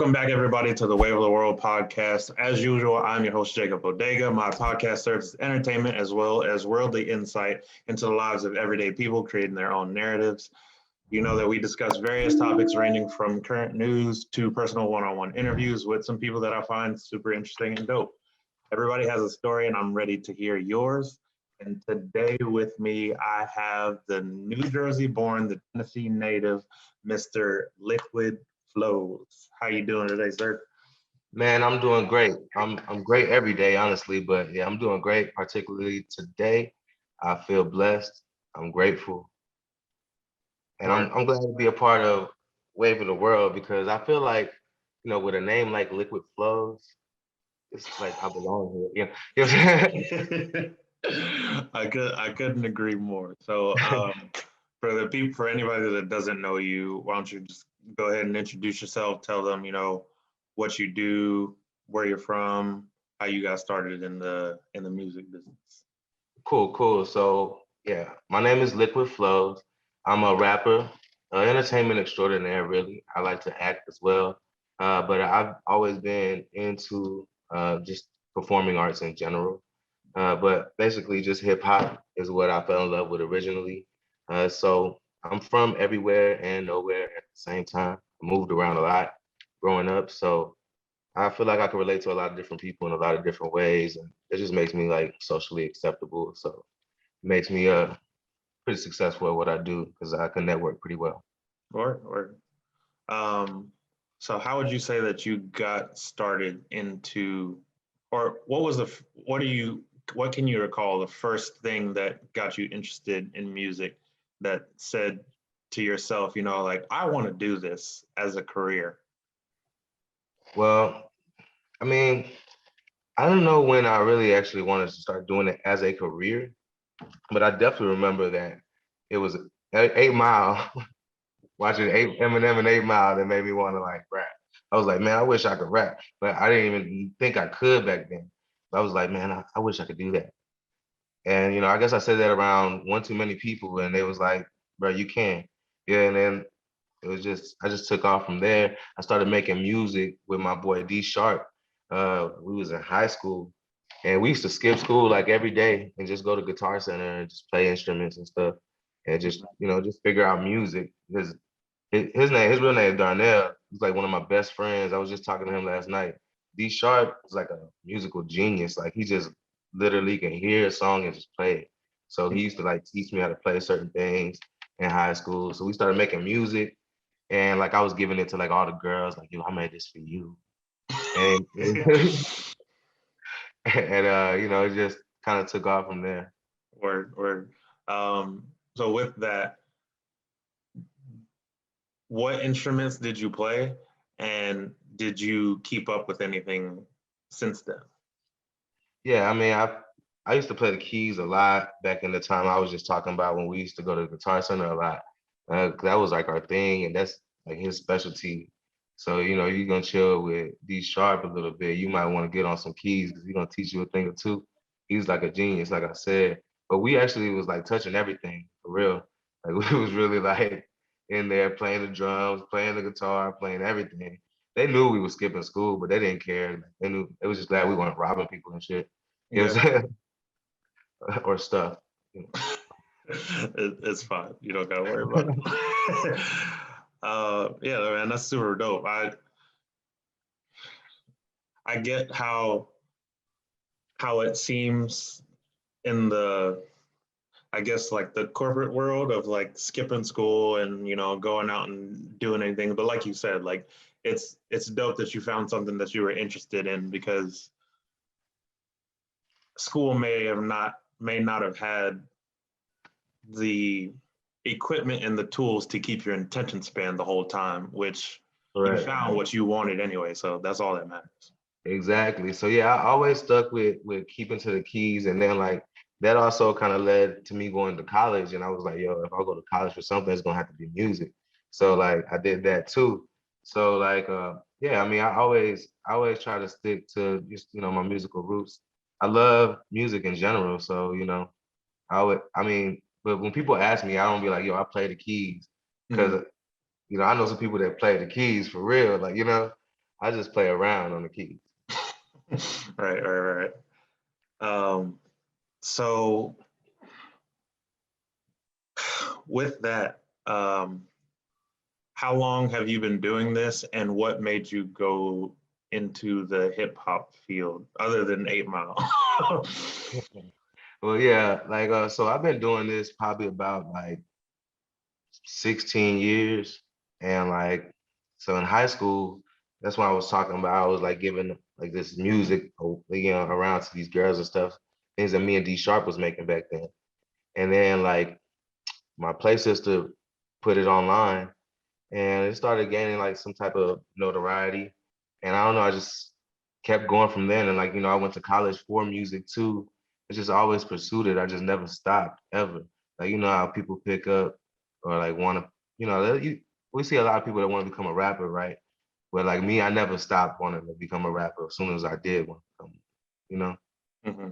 Welcome back, everybody, to the Wave of the World podcast. As usual, I'm your host, Jacob Bodega. My podcast serves as entertainment as well as worldly insight into the lives of everyday people creating their own narratives. You know that we discuss various topics ranging from current news to personal one-on-one interviews with some people that I find super interesting and dope. Everybody has a story, and I'm ready to hear yours. And today with me, I have the New Jersey-born, the Tennessee native, Mr. LikwidFlowz. How you doing today, sir? Man, I'm doing great. I'm great every day, honestly, but yeah, I'm doing great, particularly today. I feel blessed. I'm grateful. And Word. I'm glad to be a part of Wave of the World because I feel like, with a name like Liquid Flows, it's like I belong here. You know what I'm saying? I couldn't agree more. So for the people, for anybody that doesn't know you, why don't you just go ahead and introduce yourself, tell them, what you do, where you're from, how you got started in the music business. Cool. So yeah, my name is Liquid Flows. I'm a rapper, entertainment extraordinaire, really. I like to act as well. But I've always been into just performing arts in general. But basically just hip hop is what I fell in love with originally. So I'm from everywhere and nowhere at the same time. I moved around a lot growing up. So I feel like I can relate to a lot of different people in a lot of different ways. And it just makes me like socially acceptable. So it makes me pretty successful at what I do because I can network pretty well. Or so how would you say that you got started into, or what can you recall the first thing that got you interested in music that said to yourself, like, I want to do this as a career? Well, I mean, I don't know when I really actually wanted to start doing it as a career, but I definitely remember that it was 8 Mile, watching Eminem and 8 Mile that made me want to like rap. I was like, man, I wish I could rap, but I didn't even think I could back then. But I was like, man, I wish I could do that. And I guess I said that around one too many people, and they was like, bro, you can. Yeah, and then I just took off from there. I started making music with my boy D Sharp. We was in high school, and we used to skip school like every day and just go to Guitar Center and just play instruments and stuff, and just just figure out music. Because his real name is Darnell. He's like one of my best friends. I was just talking to him last night. D Sharp is like a musical genius. Like he just literally can hear a song and just play it. So he used to like teach me how to play certain things in high school. So we started making music, and like I was giving it to like all the girls, like, yo, I made this for you. And and it just kind of took off from there. Or so with that, what instruments did you play, and did you keep up with anything since then? Yeah, I mean, I used to play the keys a lot back in the time I was just talking about when we used to go to the Guitar Center a lot. 'Cause that was like our thing, and that's like his specialty. So, you're gonna chill with D Sharp a little bit. You might want to get on some keys because he's gonna teach you a thing or two. He's like a genius, like I said. But we actually was like touching everything for real. Like we was really like in there playing the drums, playing the guitar, playing everything. They knew we were skipping school, but they didn't care. Like, they knew they was just glad we weren't robbing people and shit. You know Yeah. what I'm saying? Or stuff. It's fine. You don't gotta worry about it. Yeah, man, that's super dope. I get how it seems in the, I guess, like the corporate world of like skipping school and going out and doing anything. But like you said, like it's dope that you found something that you were interested in, because school may not have had the equipment and the tools to keep your attention span the whole time, which you Right. found what you wanted anyway. So that's all that matters. Exactly. So yeah, I always stuck with keeping to the keys, and then like that also kind of led to me going to college, and I was like, yo, if I go to college for something, it's gonna have to be music. So like I did that too. So like yeah, I mean, I always try to stick to just my musical roots. I love music in general, so I mean, but when people ask me, I don't be like, yo, I play the keys, Mhm. because I know some people that play the keys for real, like I just play around on the keys. Right. So with that, how long have you been doing this, and what made you go into the hip hop field other than 8 Mile? Well, yeah, like so I've been doing this probably about like 16 years. And like, so in high school, that's what I was talking about. I was like giving like this music, around to these girls and stuff, things that me and D Sharp was making back then. And then like my play sister put it online and it started gaining like some type of notoriety. And I don't know, I just kept going from then. And like, I went to college for music too. I just always pursued it. I just never stopped ever. Like, how people pick up or like want to, we see a lot of people that want to become a rapper, right? But like me, I never stopped wanting to become a rapper as soon as I did want to become, you know? Mm-hmm.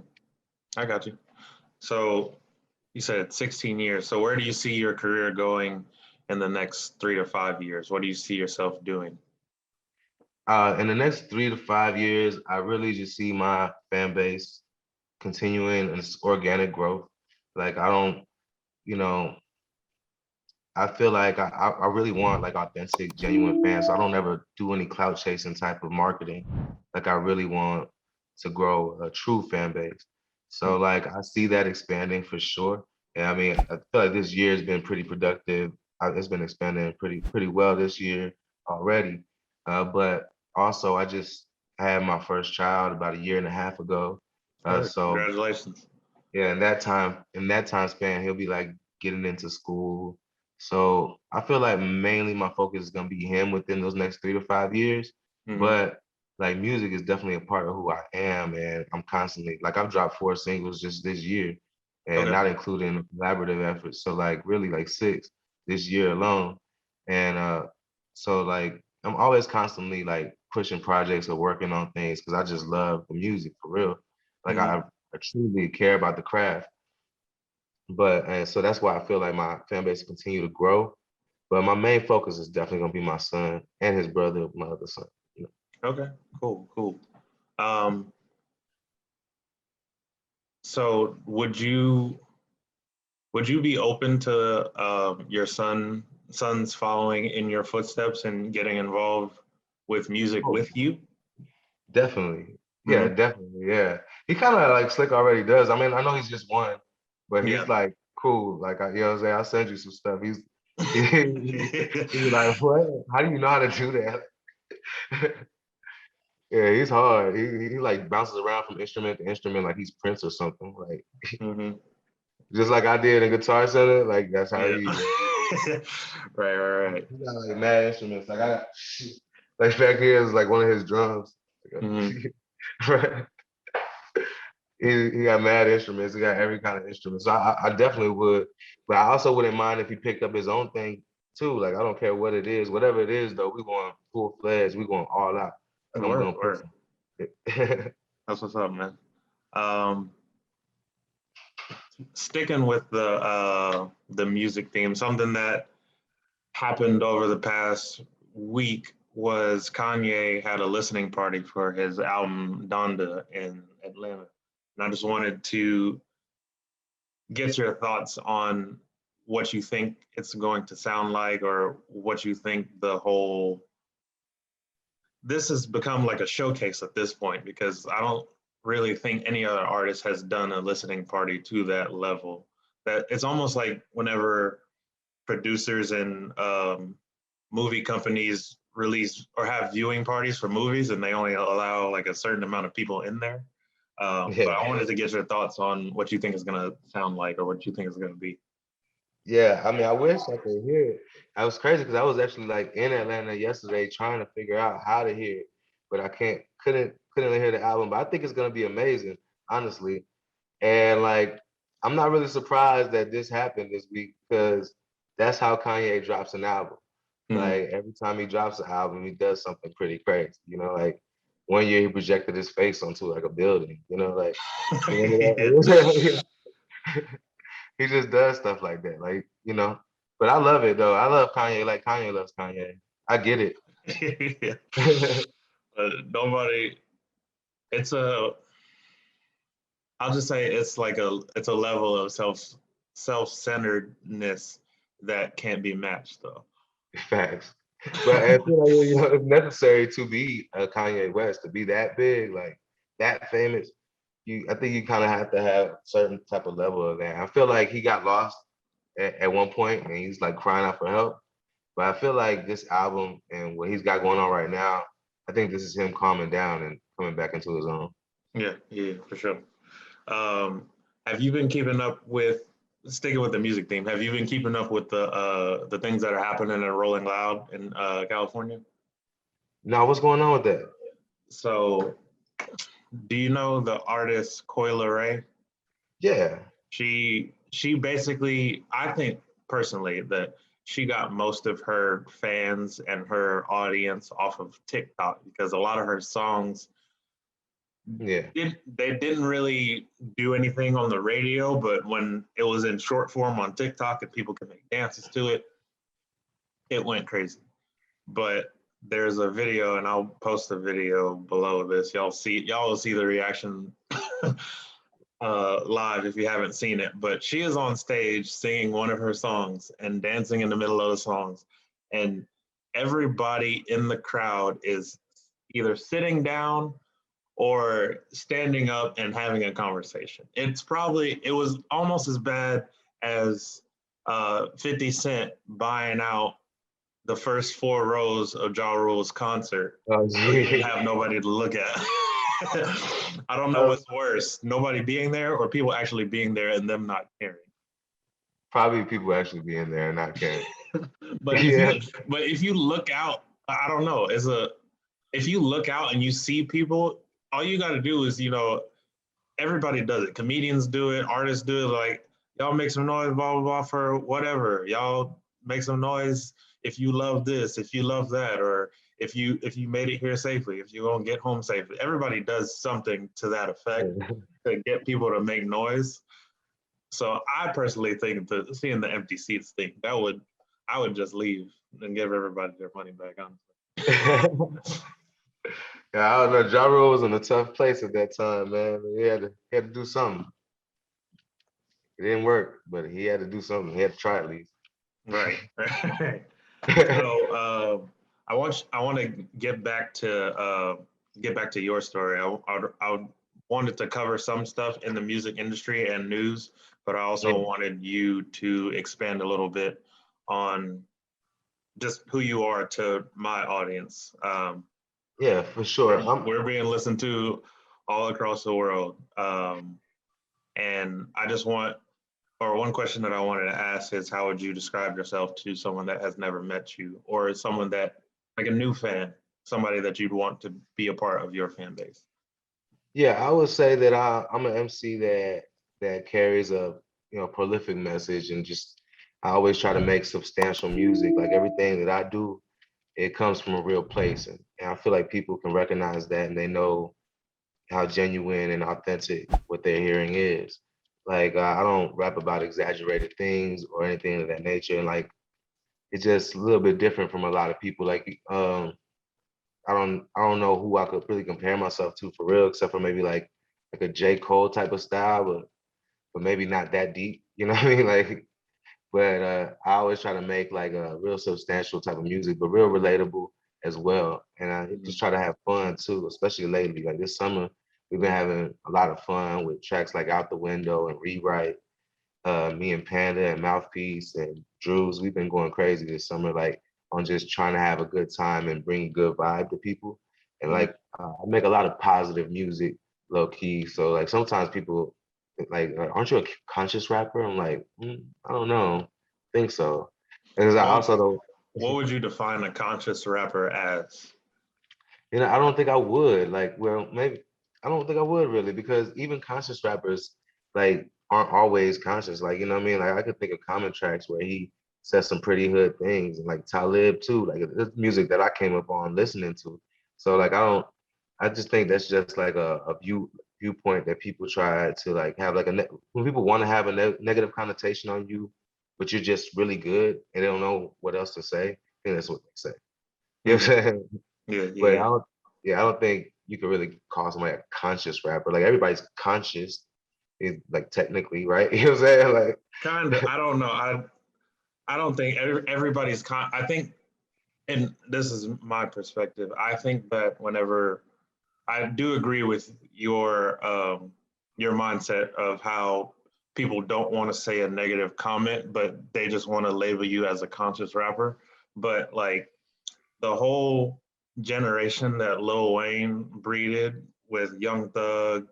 I got you. So you said 16 years. So where do you see your career going in the next 3 to 5 years? What do you see yourself doing? In the next 3 to 5 years, I really just see my fan base continuing its organic growth. Like I don't, you know, I feel like I really want like authentic, genuine fans. So I don't ever do any clout chasing type of marketing. Like I really want to grow a true fan base. So like I see that expanding for sure. And I mean, I feel like this year has been pretty productive. It's been expanding pretty well this year already. But also I just had my first child about a year and a half ago. So Congratulations. yeah, in that time span, he'll be like getting into school. So I feel like mainly my focus is gonna be him within those next 3 to 5 years. Mm-hmm. But like music is definitely a part of who I am, and I'm constantly like I've dropped 4 singles just this year, and Okay. not including collaborative efforts. So like really like 6 this year alone, and so like I'm always constantly like pushing projects or working on things because I just love the music for real. Like Mm-hmm. I truly care about the craft. But and so that's why I feel like my fan base will continue to grow. But my main focus is definitely gonna be my son and his brother, my other son. Okay. Cool. Um, so would you be open to your son's following in your footsteps and getting involved with music Oh, with you? definitely. Yeah, Mm-hmm. definitely. Yeah. He kind of like Slick already does. I mean, I know he's just one, but Yeah. he's like cool. Like you know what I'm saying? I'll send you some stuff. He's like, what? How do you know how to do that? Yeah, he's hard. He like bounces around from instrument to instrument like he's Prince or something. Like Mm-hmm. just like I did in Guitar Center, like that's how Yeah. he Right. he got like mad instruments. Like I got like back here is like one of his drums. Mm-hmm. Right. He got mad instruments. He got every kind of instrument. So I definitely would, but I also wouldn't mind if he picked up his own thing too. Like I don't care what it is, whatever it is though, we going full fledged. We going all out. Like I'm gonna put Word. some. That's what's up, man. Um, Sticking with the music theme, something that happened over the past week was Kanye had a listening party for his album Donda in Atlanta. And I just wanted to get your thoughts on what you think it's going to sound like, or what you think the whole this has become like a showcase at this point, because I don't really think any other artist has done a listening party to that level. That it's almost like whenever producers and movie companies release or have viewing parties for movies and they only allow like a certain amount of people in there. But Yeah. I wanted to get your thoughts on what you think is going to sound like, or what you think is going to be. Yeah, I mean, I wish I could hear it. I was crazy because I was actually like in Atlanta yesterday trying to figure out how to hear it, but I couldn't hear the album. But I think it's gonna be amazing, honestly. And like, I'm not really surprised that this happened this week because that's how Kanye drops an album. Mm-hmm. Like every time he drops an album, he does something pretty crazy. Like one year he projected his face onto like a building. Like remember Yeah. that? He just does stuff like that, But I love it though. I love Kanye like Kanye loves Kanye. I get it. Yeah. Nobody. It's a. I'll just say it's like it's a level of self-centeredness that can't be matched though. Facts. But I feel like, it's necessary to be a Kanye West, to be that big, like that famous. I think you kind of have to have a certain type of level of that. I feel like he got lost at one point and he's like crying out for help. But I feel like this album and what he's got going on right now, I think this is him calming down and coming back into his own. Yeah, for sure. Have you been keeping up with, sticking with the music theme? Have you been keeping up with the things that are happening in Rolling Loud in California? Now, what's going on with that? So, do you know the artist Coil Ray? Yeah. She basically, I think personally that she got most of her fans and her audience off of TikTok because a lot of her songs, they didn't really do anything on the radio, but when it was in short form on TikTok and people could make dances to it, it went crazy. But there's a video, and I'll post a video below this. Y'all will see the reaction live if you haven't seen it. But she is on stage singing one of her songs and dancing in the middle of the songs, and everybody in the crowd is either sitting down or standing up and having a conversation. It was almost as bad as 50 Cent buying out the first 4 rows of Ja Rule's concert. You have nobody to look at. I don't know what's worse, nobody being there or people actually being there and them not caring. Probably people actually being there and not caring. But if you look out, I don't know. If you look out and you see people, all you got to do is, everybody does it. Comedians do it, artists do it. Like, y'all make some noise, blah blah blah, for whatever. Y'all make some noise if you love this, if you love that, or if you made it here safely, if you're gonna get home safely. Everybody does something to that effect to get people to make noise. So I personally think that seeing the empty seats thing, I would just leave and give everybody their money back, honestly. Yeah, I don't know. Ja Rule was in a tough place at that time, man. He had to do something. It didn't work, but he had to do something. He had to try at least. Right. So I want to get back to your story. I wanted to cover some stuff in the music industry and news, but I also wanted you to expand a little bit on just who you are to my audience. Yeah, for sure. We're being listened to all across the world. And one question that I wanted to ask is, how would you describe yourself to someone that has never met you, or someone that, like a new fan, somebody that you'd want to be a part of your fan base? Yeah, I would say that I'm an MC that carries a prolific message, and just I always try to make substantial music. Like everything that I do, it comes from a real place, and I feel like people can recognize that, and they know how genuine and authentic what they're hearing is. Like I don't rap about exaggerated things or anything of that nature, and like it's just a little bit different from a lot of people. Like I don't know who I could really compare myself to for real, except for maybe like a J. Cole type of style, but maybe not that deep. You know what I mean? Like, but I always try to make like a real substantial type of music, but real relatable as well. And I just try to have fun too, especially lately. Like this summer, we've been having a lot of fun with tracks like Out the Window and Rewrite. Me and Panda and Mouthpiece and Drews, we've been going crazy this summer, like on just trying to have a good time and bring a good vibe to people. And like I make a lot of positive music, low key. So like sometimes people like, aren't you a conscious rapper? I'm like, I don't know, I think so. Because I also don't. What would you define a conscious rapper as? I don't think I would. Like, well, maybe I don't think I would really, because even conscious rappers like aren't always conscious. Like, you know what I mean? Like I could think of Common Tracks where he says some pretty hood things, and like Talib too. Like it's music that I came up on listening to. So like I just think that's just like a viewpoint that people try to like have like when people want to have a negative connotation on you, but you're just really good and they don't know what else to say. I think that's what they say. You know what I'm saying? Yeah. But yeah, I don't think you could really call somebody a conscious rapper. Like everybody's conscious, like technically, right? You know what I'm saying? Like kind of. I don't know. I don't think everybody's I think, and this is my perspective. I think that whenever I do agree with your mindset of how people don't want to say a negative comment, but they just want to label you as a conscious rapper. But like the whole generation that Lil Wayne breeded with Young Thug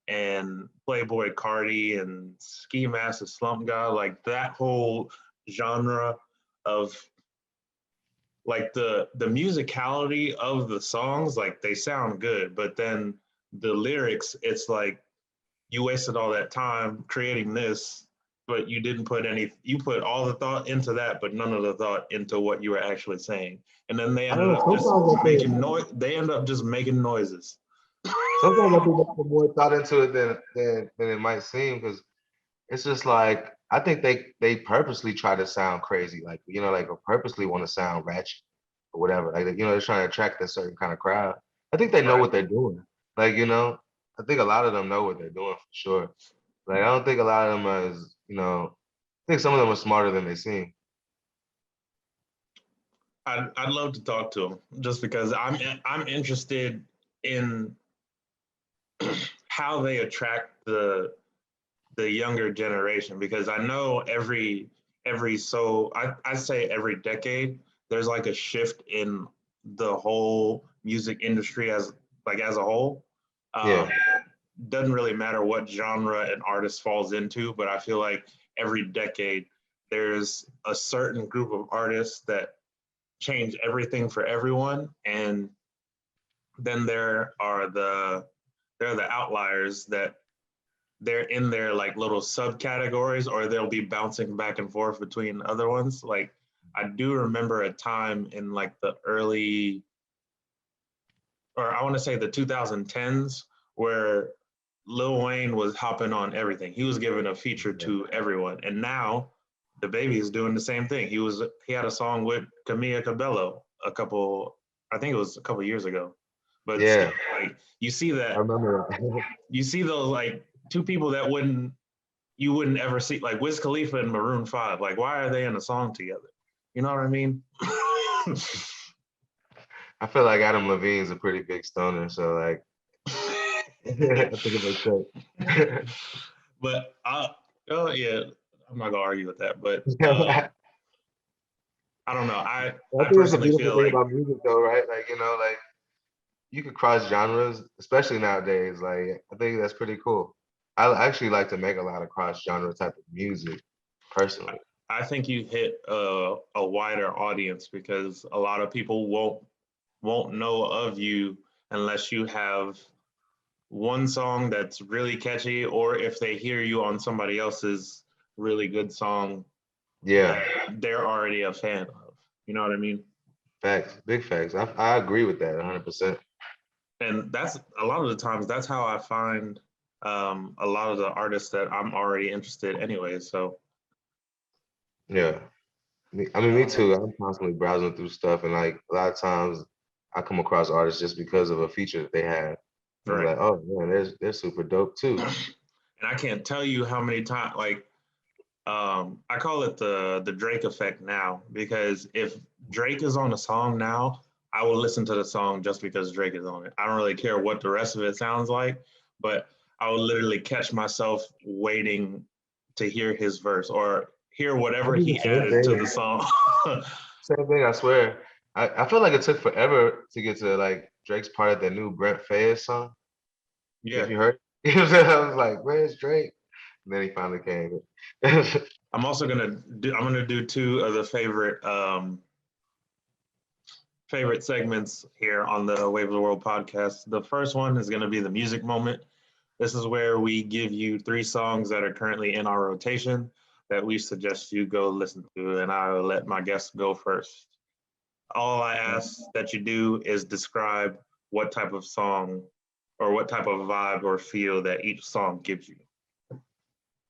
and Playboy Cardi and Ski Mask and Slump God, like that whole genre of like the musicality of the songs, like they sound good, but then the lyrics, it's like you wasted all that time creating this, but you didn't put any, you put all the thought into that, but none of the thought into what you were actually saying. And then they I don't ended know. up just making noise. They end up just making noises. Sometimes I think they put more thought into it than it might seem, because it's just like I think they purposely try to sound crazy, like like or purposely want to sound ratchet or whatever. Like they're trying to attract a certain kind of crowd. I think they know Right. what they're doing. Like I think a lot of them know what they're doing for sure. Like I don't think a lot of them are as I think some of them are smarter than they seem. I'd love to talk to them just because I'm interested in how they attract the younger generation, because I know I say every decade there's like a shift in the whole music industry as a whole. Yeah, Um, doesn't really matter what genre an artist falls into, but I feel like every decade there's a certain group of artists that change everything for everyone, and then there are the outliers that they're in their like little subcategories, or they'll be bouncing back and forth between other ones. Like I do remember a time in like the early, or I want to say the 2010s, where Lil Wayne was hopping on everything. He was giving a feature yeah, to everyone, and now the baby is doing the same thing. He had a song with Camila Cabello I think it was a couple years ago, but still, yeah. like you see I that, remember that. you see those like two people that you wouldn't ever see, like Wiz Khalifa and Maroon 5. Like, why are they in a song together? You know what I mean? I feel like Adam Levine's a pretty big stoner, so like I think it makes sense. But oh yeah, I'm not gonna argue with that. But I I don't know. I think that's a personally beautiful feel thing like about music, though, right? Like like you could cross genres, especially nowadays. Like I think that's pretty cool. I actually like to make a lot of cross genre type of music, personally. I think you hit a wider audience, because a lot of people won't know of you unless you have one song that's really catchy, or if they hear you on somebody else's really good song Yeah, that they're already a fan of. You know what I mean? facts, big facts. I agree with that 100%. And that's a lot of the times that's how I find a lot of the artists that I'm already interested anyway. So Yeah. I mean, me um, too. I'm constantly browsing through stuff, and like a lot of times, I come across artists just because of a feature that they have. And I'm right. like, oh man, they're super dope too. And I can't tell you how many times, like, I call it the Drake effect now, because if Drake is on a song now, I will listen to the song just because Drake is on it. I don't really care what the rest of it sounds like, but I will literally catch myself waiting to hear his verse or hear I whatever do the he same added to the thing. song. Same thing, I swear. I feel like it took forever to get to like Drake's part of the new Brent Faiyaz song. If Yeah, you heard, you know what I'm saying? I was like, where's Drake? And then he finally came. I'm gonna do two of the favorite segments here on the Wave of the World podcast. The first one is gonna be the music moment. This is where we give you three songs that are currently in our rotation that we suggest you go listen to, and I will let my guests go first. All I ask that you do is describe what type of song or what type of vibe or feel that each song gives you.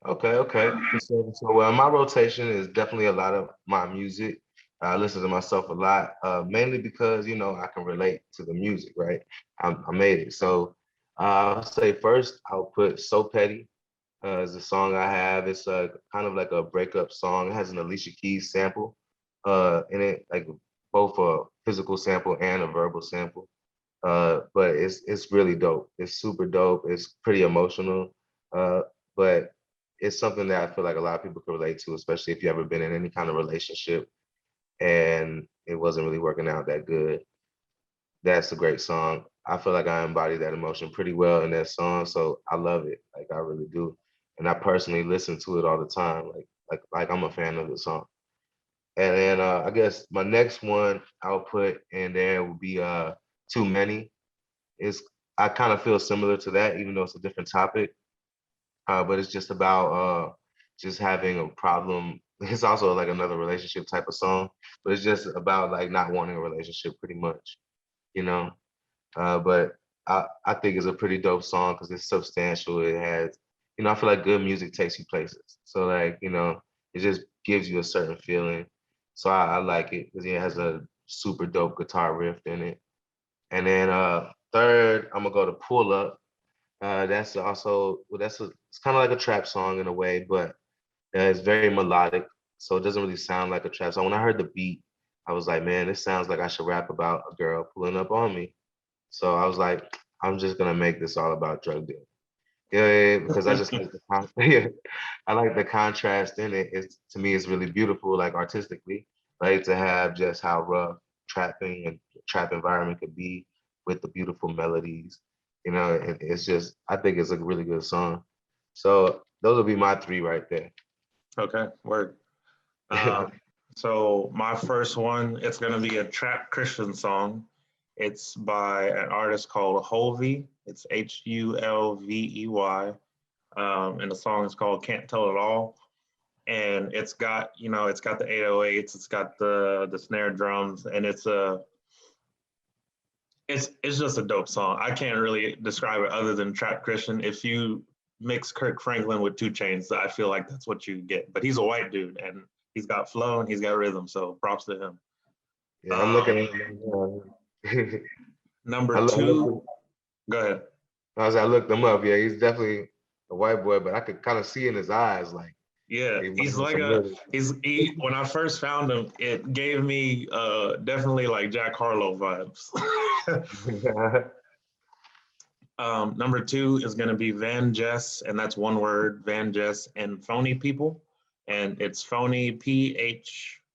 Okay, okay. So well, my rotation is definitely a lot of my music. I listen to myself a lot, mainly because I can relate to the music, right? I made it. So I'll say first I'll put "So Petty" as a song I have. It's kind of like a breakup song. It has an Alicia Keys sample in it, like both a physical sample and a verbal sample. But it's really dope. It's super dope. It's pretty emotional. But it's something that I feel like a lot of people can relate to, especially if you ever been in any kind of relationship and it wasn't really working out that good. That's a great song. I feel like I embody that emotion pretty well in that song, so I love it. Like I really do, and I personally listen to it all the time. Like I'm a fan of the song. And then I guess my next one I'll put in there would be "Too Many." It's I kind of feel similar to that, even though it's a different topic. But it's just about just having a problem. It's also like another relationship type of song, but it's just about like not wanting a relationship pretty much, you know. But I think it's a pretty dope song because it's substantial. It has, I feel like good music takes you places. So like, it just gives you a certain feeling. So I like it because it has a super dope guitar riff in it. And then third, I'm gonna go to Pull Up. That's also well, it's kind of like a trap song in a way, but it's very melodic, so it doesn't really sound like a trap song. When I heard the beat, I was like, man, this sounds like I should rap about a girl pulling up on me. So I was like, I'm just gonna make this all about drug dealing. Yeah, because I just like yeah, I like the contrast in it. It's to me, it's really beautiful, like artistically, like to have just how rough trapping and trap environment could be with the beautiful melodies. It's just I think it's a really good song. So those will be my three right there. Okay, word. So my first one, it's gonna be a trap Christian song. It's by an artist called Hulvey. It's Hulvey. And the song is called "Can't Tell It All." And it's got the 808s, it's got the snare drums, and it's just a dope song. I can't really describe it other than trap Christian. If you mix Kirk Franklin with 2 Chainz, I feel like that's what you get. But he's a white dude and he's got flow and he's got rhythm, so props to him. Yeah, I'm looking at Number two, go ahead. I looked him up. Yeah, he's definitely a white boy, but I could kind of see in his eyes like Yeah, he might he's have like some a lyrics. when I first found him, it gave me definitely like Jack Harlow vibes. Number two is going to be VanJess, and that's one word, VanJess and Phony People. And it's Phony,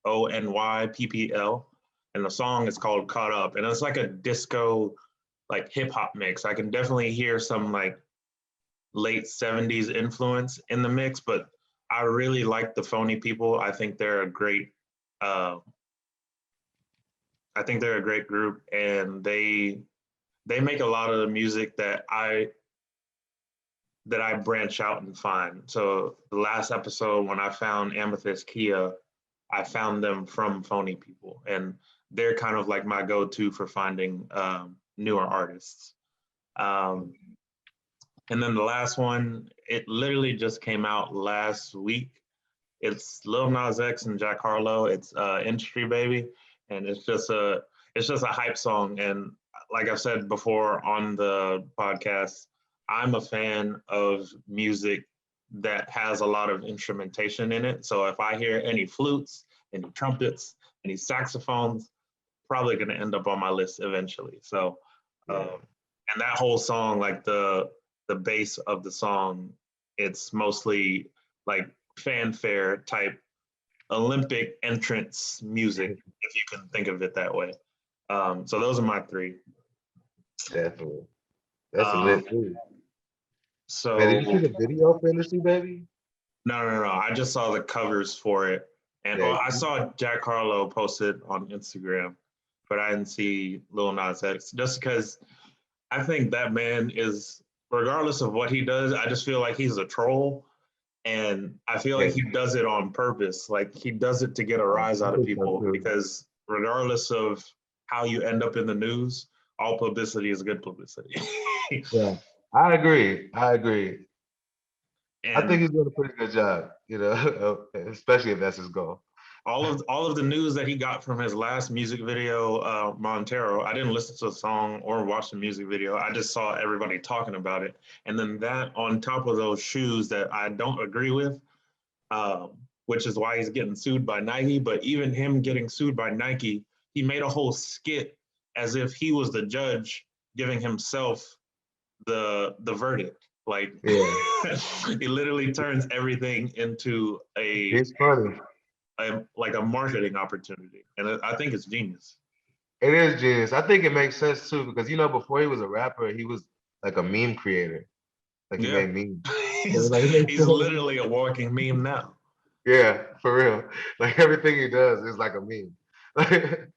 PHONYPPL. And the song is called Caught Up. And it's like a disco, like hip hop mix. I can definitely hear some like late 70s influence in the mix, but I really like the Phony People. Uh, I think they're a great group, and they make a lot of the music that I branch out and find. So the last episode when I found Amethyst Kia, I found them from Phony People, and they're kind of like my go-to for finding newer artists. Um, and then the last one, it literally just came out last week. It's Lil Nas X and Jack Harlow. It's Industry Baby, and it's just a hype song. And like I've said before on the podcast, I'm a fan of music that has a lot of instrumentation in it. So if I hear any flutes, any trumpets, any saxophones, probably going to end up on my list eventually. So, Yeah. and that whole song, like the base of the song, it's mostly like fanfare type Olympic entrance music, if you can think of it that way. So those are my three. Definitely. That's a lit Um, too. Man, so did you see the video for Industry Baby? no. I just saw the covers for it, and Yeah. I saw Jack Harlow posted on Instagram, but I didn't see Lil Nas X just because I think that man is, regardless of what he does, I just feel like he's a troll. And I feel like Yeah. he does it on purpose. Like he does it to get a rise I out of think so people too. because regardless of how you end up in the news, all publicity is good publicity. Yeah. I agree. I agree. I think And he's doing a pretty good job, especially if that's his goal. all of the news that he got from his last music video, Montero, I didn't listen to the song or watch the music video. I just saw everybody talking about it. And then that on top of those shoes that I don't agree with, which is why he's getting sued by Nike. But even him getting sued by Nike, he made a whole skit as if he was the judge giving himself the verdict. Like, Yeah. he literally turns everything into It's funny. like a marketing opportunity, and I think it's genius. It is genius. I think it makes sense too because before he was a rapper, he was like a meme creator. Like he Yeah, made memes. he's literally a walking meme now. Yeah, for real. Like everything he does is like a meme. Like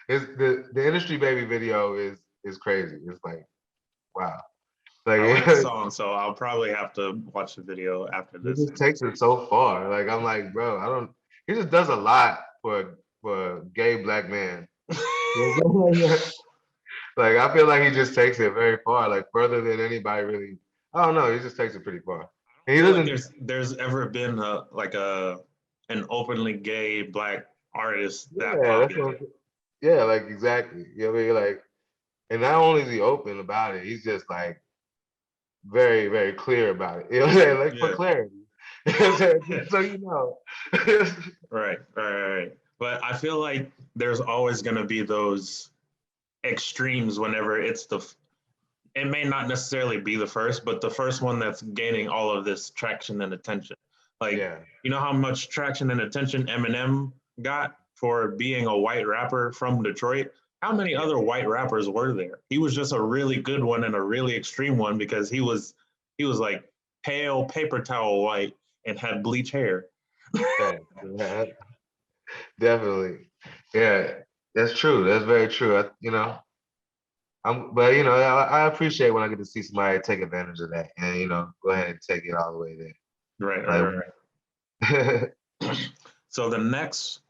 the industry baby video is crazy. It's like wow. Like I like the song, so I'll probably have to watch the video after he this. just takes it so far. Like I'm like, bro, I don't. He just does a lot for a gay black man. Like I feel like he just takes it very far, like further than anybody really. I don't know. He just takes it pretty far. And he I feel like doesn't. there's ever been an openly gay black artist that Yeah, that's popular. what. Yeah, like exactly. You know what I mean? Like, and not only is he open about it, he's just like very, very clear about it. You know what I'm saying? Like for Yeah. clarity. You know what I'm saying? So you know. Right. But I feel like there's always going to be those extremes whenever it may not necessarily be the first, but the first one that's gaining all of this traction and attention. Like, Yeah. you know how much traction and attention Eminem got for being a white rapper from Detroit? How many other white rappers were there? He was just a really good one and a really extreme one because he was like pale paper towel white and had bleach hair. Yeah, definitely. Yeah, that's true. That's very true. But I appreciate when I get to see somebody take advantage of that and go ahead and take it all the way there. Right. So the next,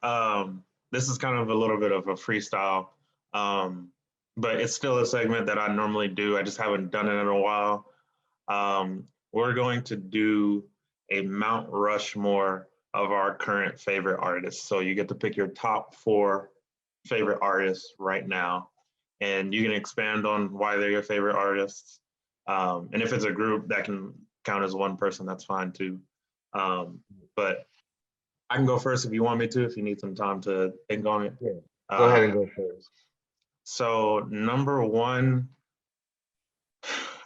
this is kind of a little bit of a freestyle, but it's still a segment that I normally do. I just haven't done it in a while. We're going to do a Mount Rushmore of our current favorite artists. So you get to pick your top 4 favorite artists right now, and you can expand on why they're your favorite artists. And if it's a group, that can count as one person, that's fine too. But I can go first if you want me to, if you need some time to think on it. Yeah. Go ahead and go first. So number 1,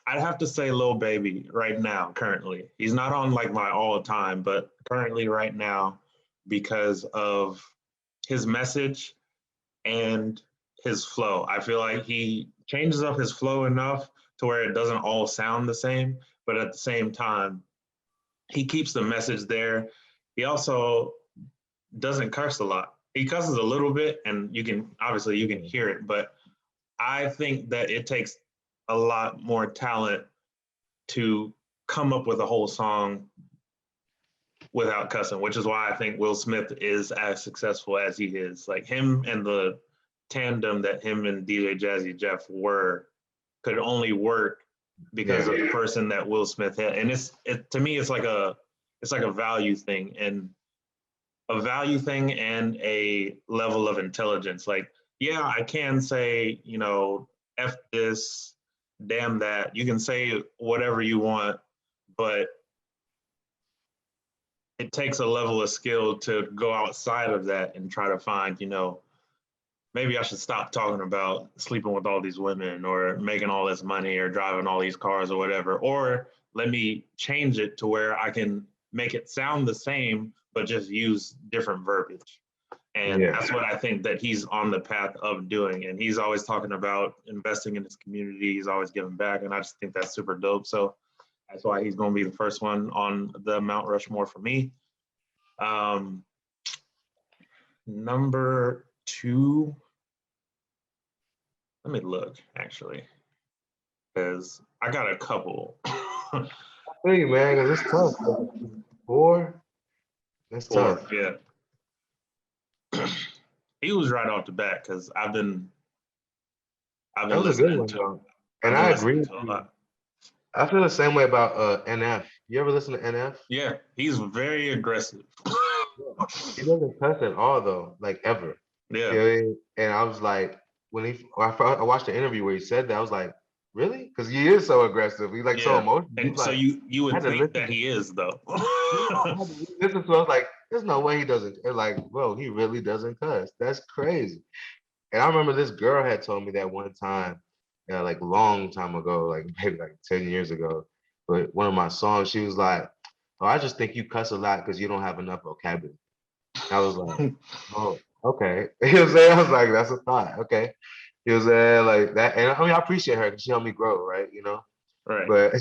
I'd have to say Lil Baby right now, currently. He's not on like my all time, but currently right now, because of his message and his flow. I feel like he changes up his flow enough to where it doesn't all sound the same, but at the same time, he keeps the message there. He also doesn't curse a lot. He cusses a little bit, and you can hear it, but I think that it takes a lot more talent to come up with a whole song without cussing, which is why I think Will Smith is as successful as he is. Like him and the tandem that him and DJ Jazzy Jeff were could only work because of the person that Will Smith had. And to me, it's like a value thing, and a level of intelligence. Like, yeah, I can say, F this, damn that. You can say whatever you want, but it takes a level of skill to go outside of that and try to find, maybe I should stop talking about sleeping with all these women or making all this money or driving all these cars or whatever. Or let me change it to where I can make it sound the same, but just use different verbiage. And that's what I think that he's on the path of doing. And he's always talking about investing in his community. He's always giving back. And I just think that's super dope. So that's why he's going to be the first one on the Mount Rushmore for me. Number 2, let me look, actually, because I got a couple. I feel you, man, because it's tough. 4? That's tough. Yeah. He was right off the bat because I've been listening to. And I agree with you. I feel the same way about NF. You ever listen to NF? Yeah, he's very aggressive. He doesn't cuss at all though, like ever. You Yeah, know what I mean? And I was like, I watched the interview where he said that, I was like, really? Because he is so aggressive. He's like so yeah. emotional. He's And so like, you I had would to think listen. that he is though. Yeah, I had to listen to. I was like, there's no way he doesn't. It's like, bro, he really doesn't cuss. That's crazy. And I remember this girl had told me that one time, like long time ago, like maybe like 10 years ago. But one of my songs, she was like, "Oh, I just think you cuss a lot because you don't have enough vocabulary." I was like, "Oh, okay." You know what I'm saying? I was like, "That's a thought." Okay. He was like that, and I mean, I appreciate her because she helped me grow, right? You know, Right, but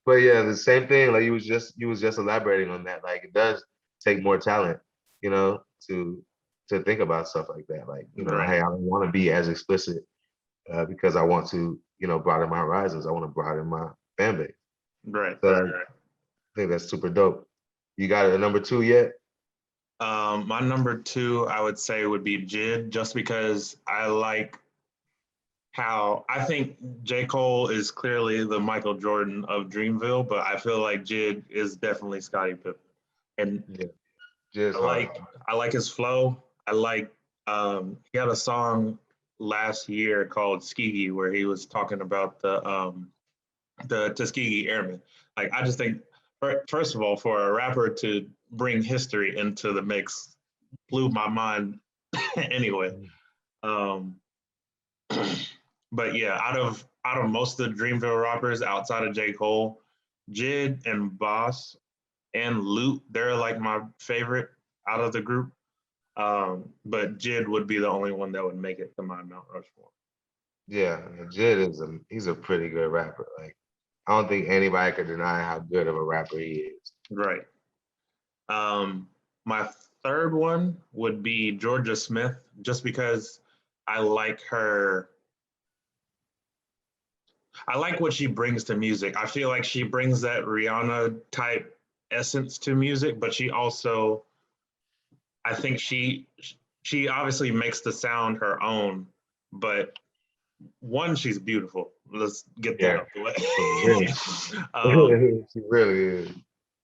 but yeah, the same thing. Like you was just elaborating on that. Like it does take more talent, you know, to think about stuff like that. Like right, hey, I don't want to be as explicit because I want to, broaden my horizons. I want to broaden my fan base. right, So right, like, right. I think that's super dope. You got a number two yet? My number two, I would say, would be Jid, just because I like how I think J. Cole is clearly the Michael Jordan of Dreamville, but I feel like Jid is definitely Scottie Pippen. And Yeah, just I hard. like I like his flow. I like he had a song last year called Skiggy where he was talking about the Tuskegee Airmen. Like I just think first of all, for a rapper to bring history into the mix blew my mind anyway. Um, but yeah, out of most of the Dreamville rappers outside of J. Cole, Jid and Boss and Loot, they're like my favorite out of the group. But Jid would be the only one that would make it to my Mount Rushmore. Yeah, Jid he's a pretty good rapper. Like I don't think anybody could deny how good of a rapper he is. Right. My third one would be Georgia Smith, just because I like her. I like what she brings to music. I feel like she brings that Rihanna type essence to music, but she also, I think she obviously makes the sound her own, but one, she's beautiful. Let's get that Yeah, out the she really, way. she really is.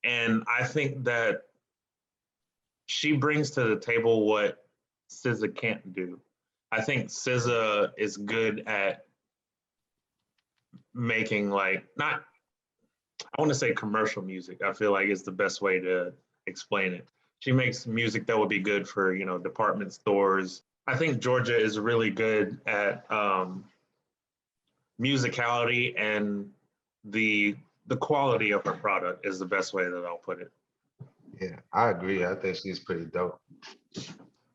And I think that she brings to the table what SZA can't do. I think SZA is good at making like not I want to say commercial music. I feel like is the best way to explain it. She makes music that would be good for department stores. I think Georgia is really good at musicality and the the quality of her product is the best way that I'll put it. Yeah, I agree. I think she's pretty dope.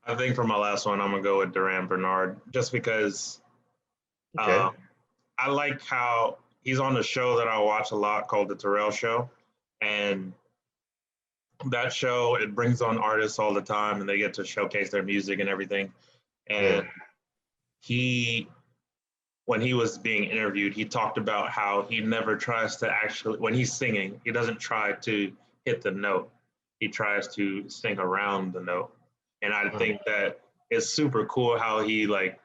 I think for my last one, I'm gonna go with Duran Bernard, just because Okay. um, I like how he's on the show that I watch a lot called The Terrell Show, and that show it brings on artists all the time, and they get to showcase their music and everything. Yeah. And he, when he was being interviewed, he talked about how he never tries to actually, when he's singing, he doesn't try to hit the note. He tries to sing around the note. And I Uh, think that it's super cool how he like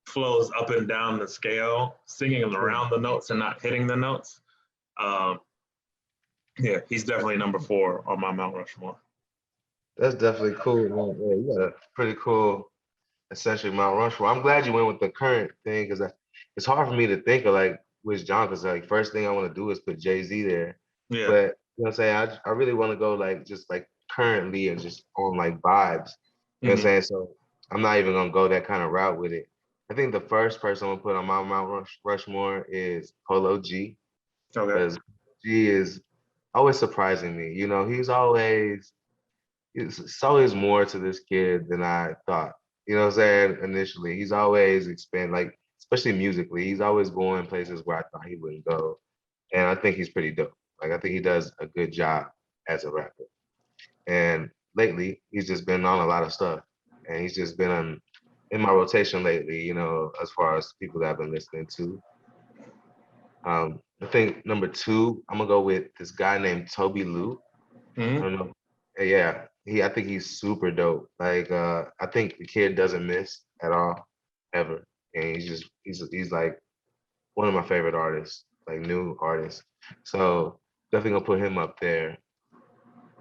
flows up and down the scale, singing yeah. around the notes and not hitting the notes. Um, yeah, he's definitely number four on my Mount Rushmore. That's definitely cool, man. Yeah, you got a pretty cool essentially Mount Rushmore. I'm glad you went with the current thing because it's hard for me to think of like which John because like first thing I want to do is put Jay-Z there. Yeah. But you know what I'm saying? I really want to go like just like currently and just on like vibes. You know what I'm Hmm. saying? So I'm not even gonna go that kind of route with it. I think the first person I'm gonna put on my Rushmore is Polo G Okay. because G is always surprising me. You know, it's always more to this kid than I thought. You know what I'm saying? Initially, he's always expand like, especially musically, he's always going places where I thought he wouldn't go, and I think he's pretty dope. Like I think he does a good job as a rapper. And lately, he's just been on a lot of stuff, and he's just been in my rotation lately. You know, as far as people that I've been listening to. I think number two, I'm gonna go with this guy named Toby Liu. I Hmm. don't know. Yeah, I think he's super dope. Like I think the kid doesn't miss at all, ever. And he's like one of my favorite artists, like new artists. So definitely gonna put him up there.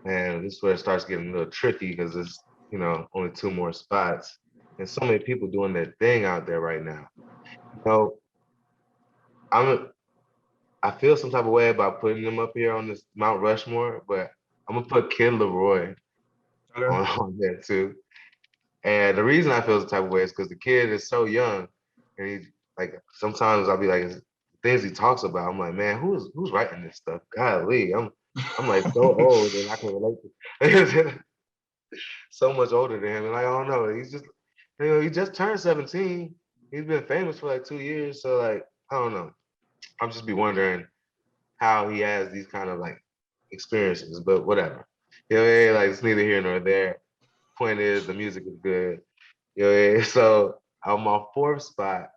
And this is where it starts getting a little tricky because there's, only 2 more spots. And so many people doing their thing out there right now. So I'm I feel some type of way about putting them up here on this Mount Rushmore, but I'm gonna put Kid Leroy Okay. on there too. And the reason I feel the type of way is because the kid is so young, and he like sometimes I'll be like things he talks about. I'm like, man, who's writing this stuff? Golly, I'm like so old and I can relate to so much older than him, and like, I don't know. He's just he just turned 17. He's been famous for like 2 years, so like I don't know. I'll just be wondering how he has these kind of like experiences, but whatever. Like it's neither here nor there. Point is, the music is good. So on my fourth spot,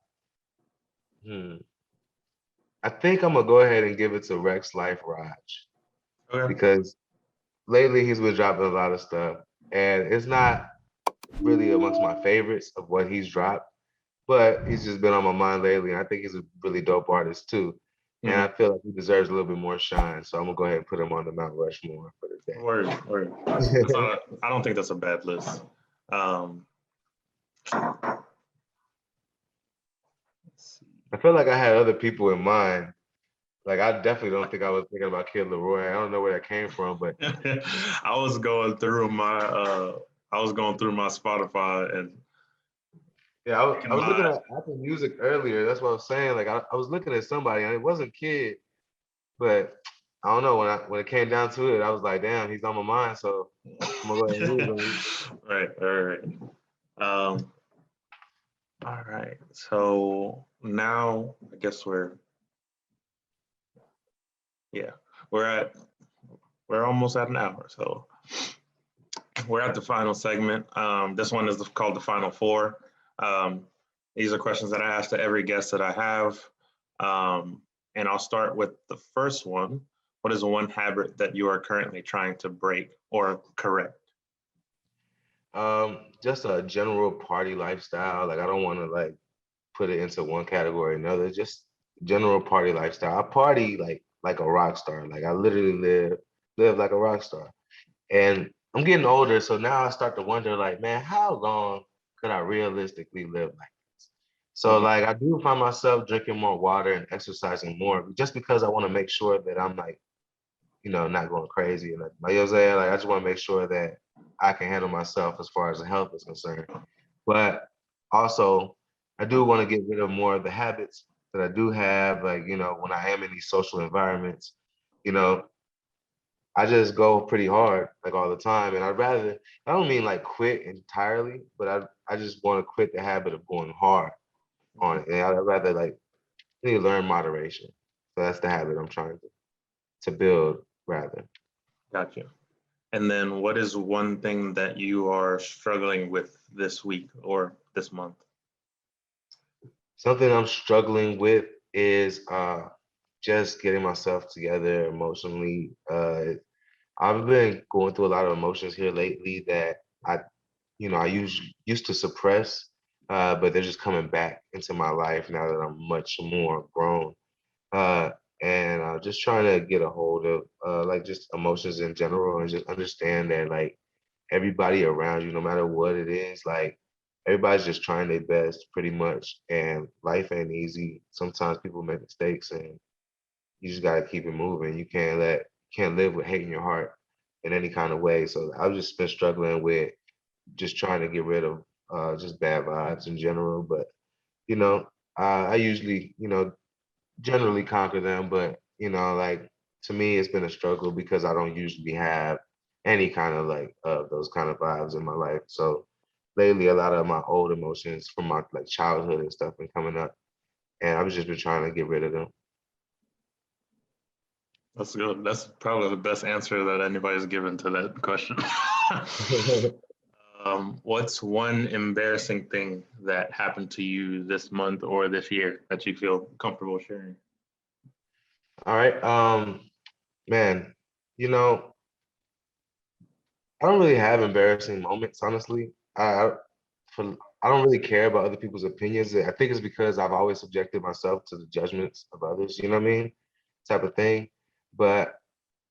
hmm, I think I'm gonna go ahead and give it to Rex Life Raj Okay. because lately he's been dropping a lot of stuff, and it's not really amongst my favorites of what he's dropped, but he's just been on my mind lately. And I think he's a really dope artist too, and Mhm. I feel like he deserves a little bit more shine. So I'm gonna go ahead and put him on the Mount Rushmore for the Word, word. I don't think that's a bad list. Um, let's see. I feel like I had other people in mind. Like I definitely don't think I was thinking about Kid Leroy. I don't know where that came from, but I was going through my Spotify and yeah, I was looking my at Apple Music earlier. That's what I was saying. Like I was looking at somebody, and it wasn't Kid, but I don't know when it came down to it, I was like, damn, he's on my mind. So I'm gonna go ahead and use him. right, right. Um, all right. So now I guess yeah, we're at we're almost at an hour. So we're at the final segment. This one is called the Final Four. Um, these are questions that I ask to every guest that I have. And I'll start with the first one. What is one habit that you are currently trying to break or correct? Just a general party lifestyle. Like I don't want to like put it into one category or another. Just general party lifestyle. I party like a rock star. Like I literally live like a rock star. And I'm getting older, so now I start to wonder, like, man, how long could I realistically live like this? So, Mhm. like, I do find myself drinking more water and exercising more, just because I want to make sure that I'm like, not going crazy. And like, you know what I'm saying? Like, I just want to make sure that I can handle myself as far as the health is concerned. But also, I do want to get rid of more of the habits that I do have, like, when I am in these social environments. You know, I just go pretty hard like all the time. And I don't mean like quit entirely, but I just want to quit the habit of going hard on it. And I'd rather like really learn moderation. So that's the habit I'm trying to build rather. Gotcha. And then what is one thing that you are struggling with this week or this month? Something I'm struggling with is just getting myself together emotionally. I've been going through a lot of emotions here lately that I I used to suppress, but they're just coming back into my life now that I'm much more grown. Uh, and just trying to get a hold of like just emotions in general and just understand that like everybody around you, no matter what it is, like everybody's just trying their best pretty much. And life ain't easy. Sometimes people make mistakes and you just gotta keep it moving. You can't live with hate in your heart in any kind of way. So I've just been struggling with just trying to get rid of just bad vibes in general. But you know, I usually generally conquer them. But like to me, it's been a struggle because I don't usually have any kind of like those kind of vibes in my life. So lately, a lot of my old emotions from my like childhood and stuff been coming up, and I've just been trying to get rid of them. That's good. That's probably the best answer that anybody's given to that question. What's one embarrassing thing that happened to you this month or this year that you feel comfortable sharing? All right, man, you know, I don't really have embarrassing moments, honestly. For I don't really care about other people's opinions. I think it's because I've always subjected myself to the judgments of others. You know what I mean? Type of thing. But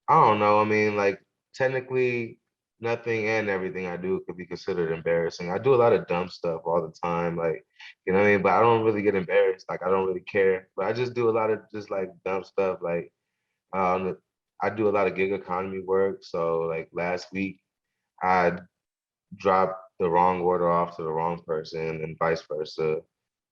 I don't know. I mean, like technically nothing and everything I do could be considered embarrassing. I do a lot of dumb stuff all the time, like, you know what I mean? But I don't really get embarrassed. Like, I don't really care. But I just do a lot of just like dumb stuff. Like, um, I do a lot of gig economy work. So like last week, I dropped the wrong order off to the wrong person and vice versa.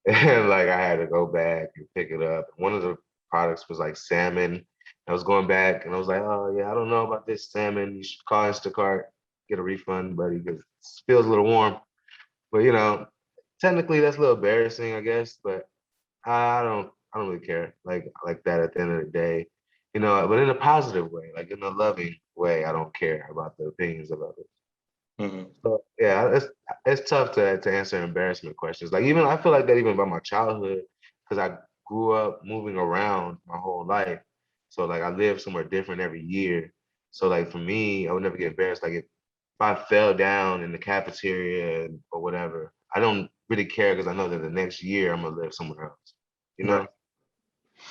And like I had to go back and pick it up. One of the products was like salmon. I was going back and I was like, oh yeah, I don't know about this salmon. You should call Instacart, get a refund, buddy, because it feels a little warm. But you know, technically that's a little embarrassing, I guess. But I don't really care like that at the end of the day. You know, but in a positive way, like in a loving way, I don't care about the opinions of others. Mm-hmm. So yeah, it's tough to answer embarrassment questions. Like even I feel like that even about my childhood, because I grew up moving around my whole life. So like I lived somewhere different every year. So like for me, I would never get embarrassed. Like if I fell down in the cafeteria or whatever, I don't really care because I know that the next year I'm gonna live somewhere else. You know? Right.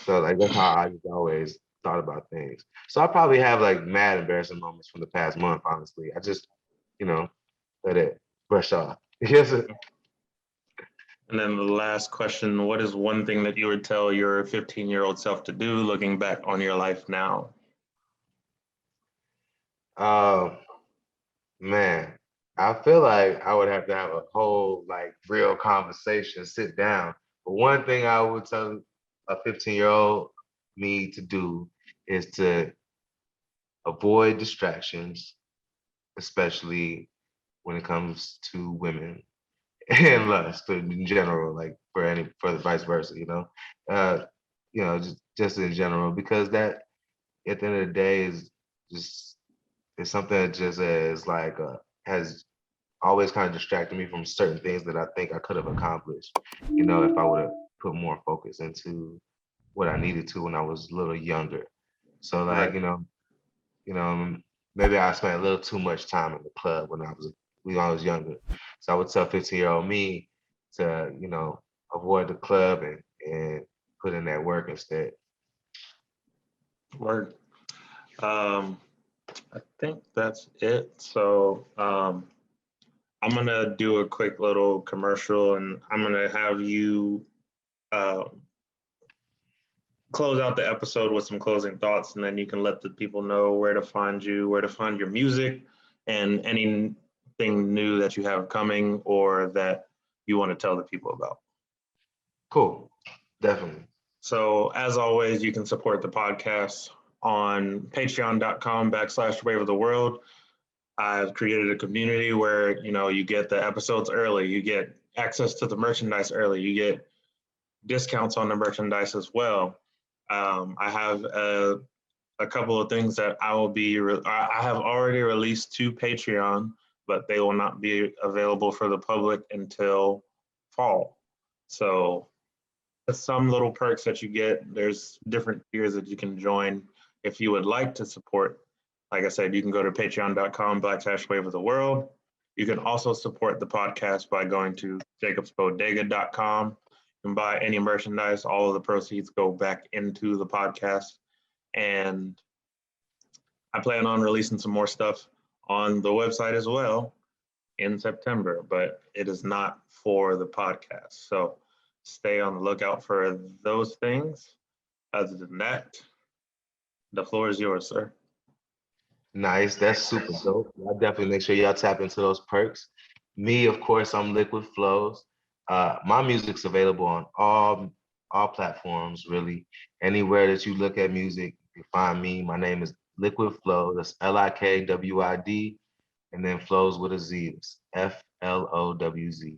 So like that's how I just always thought about things. So I probably have like mad embarrassing moments from the past month, honestly. I just, you know, let it brush off. Yes. And then the last question, what is one thing that you would tell your 15-year-old self to do looking back on your life now? Um, man, I feel like I would have to have a whole like real conversation, sit down. But one thing I would tell a 15-year-old me to do is to avoid distractions, especially when it comes to women and lust in general, like for the vice versa, uh, just in general, because that at the end of the day is just it's something that just is like has always kind of distracted me from certain things that I think I could have accomplished, if I would have put more focus into what I needed to when I was a little younger. So like, Right. you know, maybe I spent a little too much time in the club when I was younger. So I would tell 15-year-old me to, avoid the club and put in that work instead. Word. Um, I think that's it. So I'm gonna do a quick little commercial, and I'm gonna have you uh, close out the episode with some closing thoughts, and then you can let the people know where to find you, where to find your music, and anything new that you have coming or that you want to tell the people about. Cool. Definitely. So as always, you can support the podcast on patreon.com/wave of the world. I've created a community where, you get the episodes early, you get access to the merchandise early, you get discounts on the merchandise as well. I have a couple of things that I have already released to Patreon, but they will not be available for the public until fall. So some little perks that you get. There's different tiers that you can join if you would like to support. Like I said, you can go to patreon.com/wave of the world. You can also support the podcast by going to jacobsbodega.com. You can buy any merchandise. All of the proceeds go back into the podcast. And I plan on releasing some more stuff on the website as well in September, but it is not for the podcast. So stay on the lookout for those things. Other than that, the floor is yours, sir. Nice. That's super dope. I'll definitely make sure y'all tap into those perks. Me, of course, I'm LikwidFlowz. My music's available on all platforms, really. Anywhere that you look at music, you can find me. My name is LikwidFlowz. That's LIKWID, and then flows with a Z. It's FLOWZ.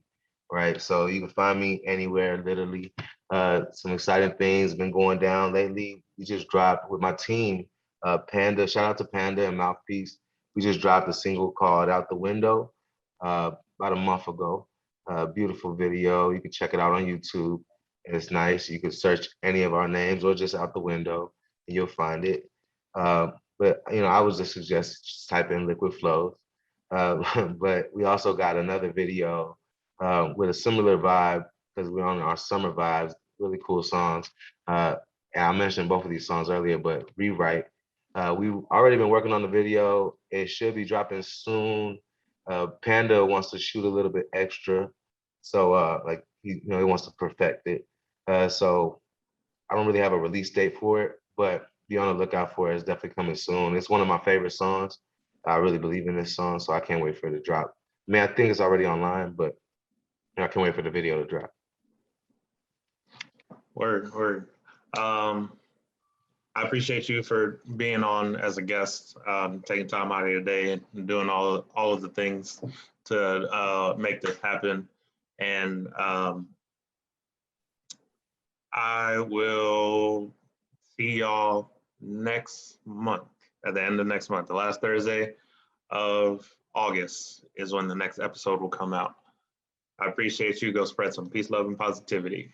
Right. So you can find me anywhere, literally. Some exciting things been going down lately. We just dropped with my team. Panda, shout out to Panda and Mouthpiece. We just dropped a single called Out the Window about a month ago. Beautiful video. You can check it out on YouTube. It's nice. You can search any of our names or just Out the Window and you'll find it. But I would just suggest just type in LikwidFlowz. But we also got another video with a similar vibe because we're on our summer vibes, really cool songs. And I mentioned both of these songs earlier, but Rewrite We've already been working on the video. It should be dropping soon. Panda wants to shoot a little bit extra, so like he wants to perfect it. So I don't really have a release date for it, but be on the lookout for it. It's definitely coming soon. It's one of my favorite songs. I really believe in this song, so I can't wait for it to drop. I mean, I think it's already online, but I can't wait for the video to drop. Word. I appreciate you for being on as a guest, taking time out of your day and doing all of the things to make this happen. And I will see y'all next month, at the end of next month. The last Thursday of August is when the next episode will come out. I appreciate you. Go spread some peace, love, and positivity.